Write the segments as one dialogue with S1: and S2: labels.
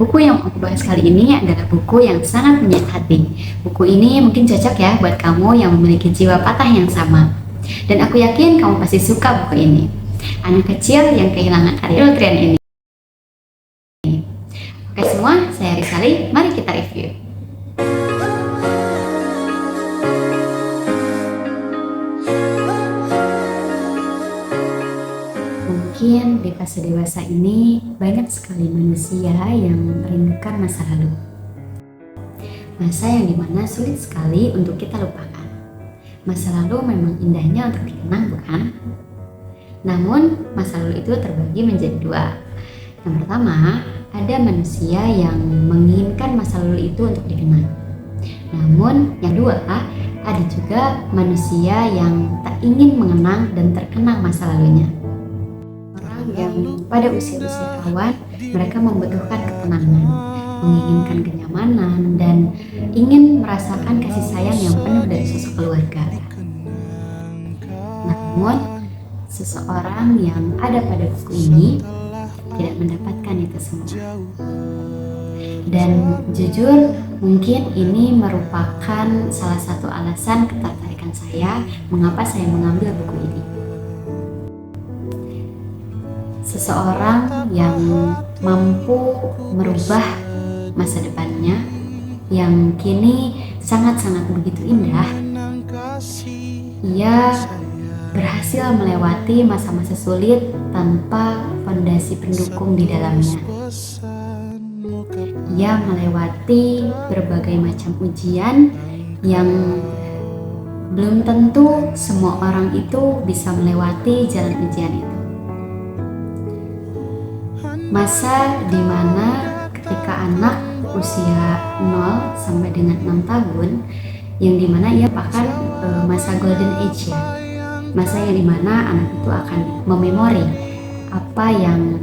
S1: Buku yang aku bahas kali ini adalah buku yang sangat menyayat hati. Buku ini mungkin cocok ya buat kamu yang memiliki jiwa patah yang sama. Dan aku yakin kamu pasti suka buku ini. Anak kecil yang kehilangan Ariel Trian ini. Oke semua, saya Rizali, mari kita review. Mungkin di fase dewasa ini banyak sekali manusia yang merindukan masa lalu. Masa yang dimana sulit sekali untuk kita lupakan. Masa lalu memang indahnya untuk dikenang, bukan? Namun masa lalu itu terbagi menjadi dua. Yang pertama, ada manusia yang menginginkan masa lalu itu untuk dikenang. Namun yang kedua, ada juga manusia yang tak ingin mengenang dan terkenang masa lalunya. Yang pada usia-usia awal mereka membutuhkan ketenangan, menginginkan kenyamanan, dan ingin merasakan kasih sayang yang penuh dari sosok keluarga. Namun, seseorang yang ada pada buku ini tidak mendapatkan itu semua. Dan jujur, mungkin ini merupakan salah satu alasan ketertarikan saya mengapa saya mengambil buku ini. Seseorang yang mampu merubah masa depannya yang kini sangat-sangat begitu indah. Ia berhasil melewati masa-masa sulit tanpa fondasi pendukung di dalamnya. Ia melewati berbagai macam ujian yang belum tentu semua orang itu bisa melewati jalan ujian itu. Masa dimana ketika anak usia 0 sampai dengan 6 tahun, yang dimana ia merupakan masa golden age ya, masa yang dimana anak itu akan mememori apa yang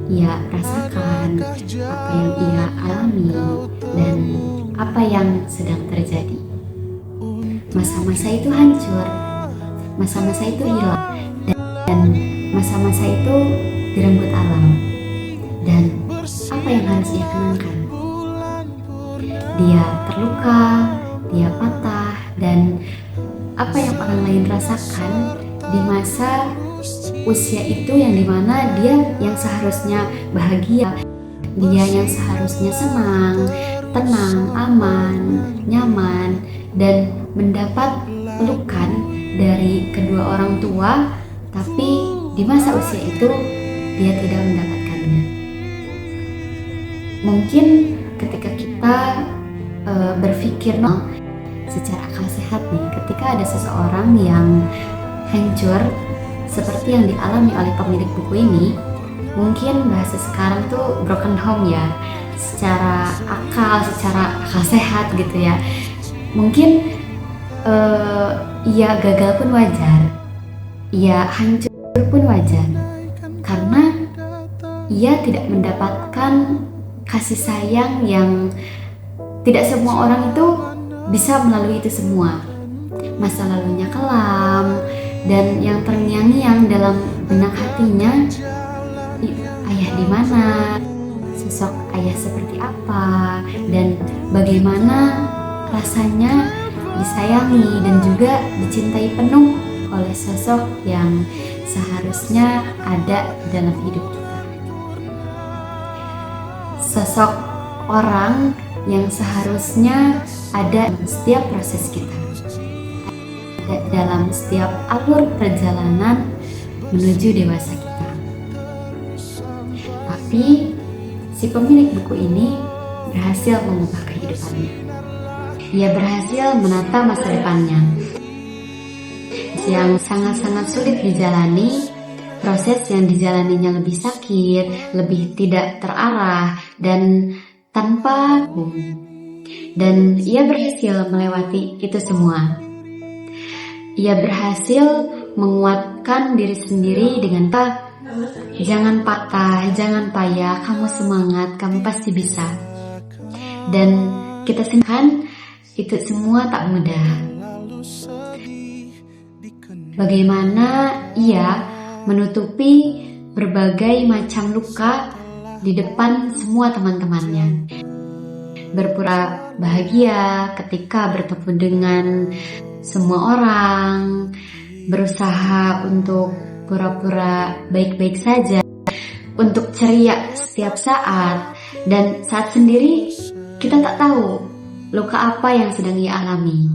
S1: ia rasakan, apa yang ia alami, dan apa yang sedang terjadi. Masa-masa itu hancur, masa-masa itu hilang, dan masa-masa itu direnggut alam. Dan apa yang harus ia kenangkan? Dia terluka, dia patah, dan apa yang orang lain rasakan di masa usia itu yang dimana dia yang seharusnya bahagia, dia yang seharusnya senang, tenang, aman, nyaman, dan mendapat pelukan dari kedua orang tua, tapi di masa usia itu dia tidak mendapatkannya. Mungkin ketika kita berpikir secara akal sehat nih, ketika ada seseorang yang hancur seperti yang dialami oleh pemilik buku ini, mungkin bahasa sekarang tuh broken home ya, secara akal sehat gitu ya. Mungkin ia gagal pun wajar, ia hancur pun wajar, karena ia tidak mendapatkan kasih sayang yang tidak semua orang itu bisa melalui itu semua. Masa lalunya kelam, dan yang terngiang-ngiang dalam benak hatinya, ayah di mana, sosok ayah seperti apa, dan bagaimana rasanya disayangi dan juga dicintai penuh oleh sosok yang seharusnya ada dalam hidup kita. Sosok orang yang seharusnya ada dalam setiap proses kita, ada dalam setiap alur perjalanan menuju dewasa kita. Tapi si pemilik buku ini berhasil mengubah kehidupannya. Ia berhasil menata masa depannya yang sangat-sangat sulit dijalani. Proses yang dijalaninya lebih sakit, lebih tidak terarah, dan tanpa dan ia berhasil melewati itu semua. Ia berhasil menguatkan diri sendiri dengan jangan patah, jangan payah, kamu semangat, kamu pasti bisa. Dan kita simpan itu semua tak mudah. Bagaimana ia menutupi berbagai macam luka di depan semua teman-temannya. Berpura bahagia ketika bertemu dengan semua orang, berusaha untuk pura-pura baik-baik saja, untuk ceria setiap saat, dan saat sendiri kita tak tahu luka apa yang sedang ia alami.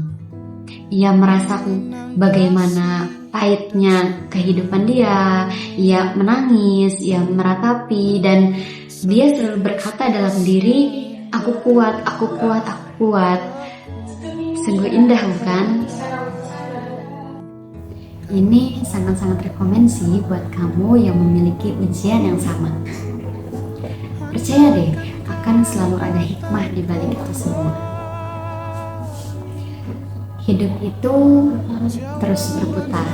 S1: Ia merasakan bagaimana pahitnya kehidupan dia, ia menangis, ia meratapi, dan dia selalu berkata dalam diri, aku kuat, aku kuat, aku kuat. Sungguh indah, bukan? Ini sangat-sangat rekomen sih buat kamu yang memiliki ujian yang sama. Percaya deh, akan selalu ada hikmah di balik itu semua. Hidup itu terus berputar.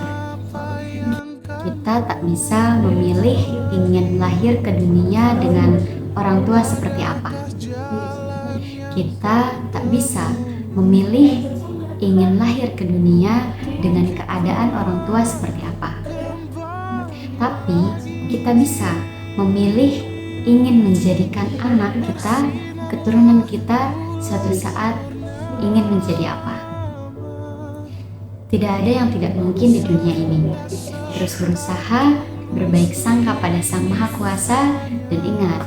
S1: Kita tak bisa memilih ingin lahir ke dunia dengan orang tua seperti apa. Kita tak bisa memilih ingin lahir ke dunia dengan keadaan orang tua seperti apa. Tapi kita bisa memilih ingin menjadikan anak kita, keturunan kita suatu saat ingin menjadi apa. Tidak ada yang tidak mungkin di dunia ini. Terus berusaha, berbaik sangka pada Sang Maha Kuasa, dan ingat,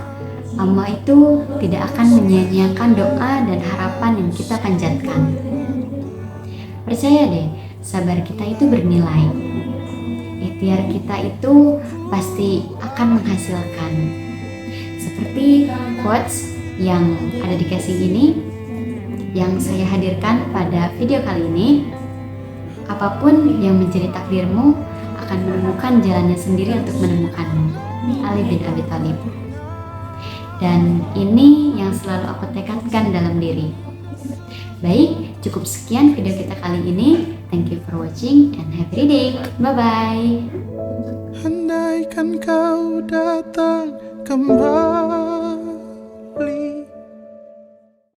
S1: Allah itu tidak akan menyia-nyiakan doa dan harapan yang kita panjatkan. Percaya deh, sabar kita itu bernilai. Ikhtiar kita itu pasti akan menghasilkan. Seperti quotes yang ada di casing ini, yang saya hadirkan pada video kali ini, apapun yang menjadi takdirmu akan menemukan jalannya sendiri untuk menemukanmu. Ali bin Abi Thalib. Dan ini yang selalu aku tekankan dalam diri. Baik, cukup sekian video kita kali ini. Thank you for watching and have a great day. Bye-bye.
S2: Andaikan kau datang kembali.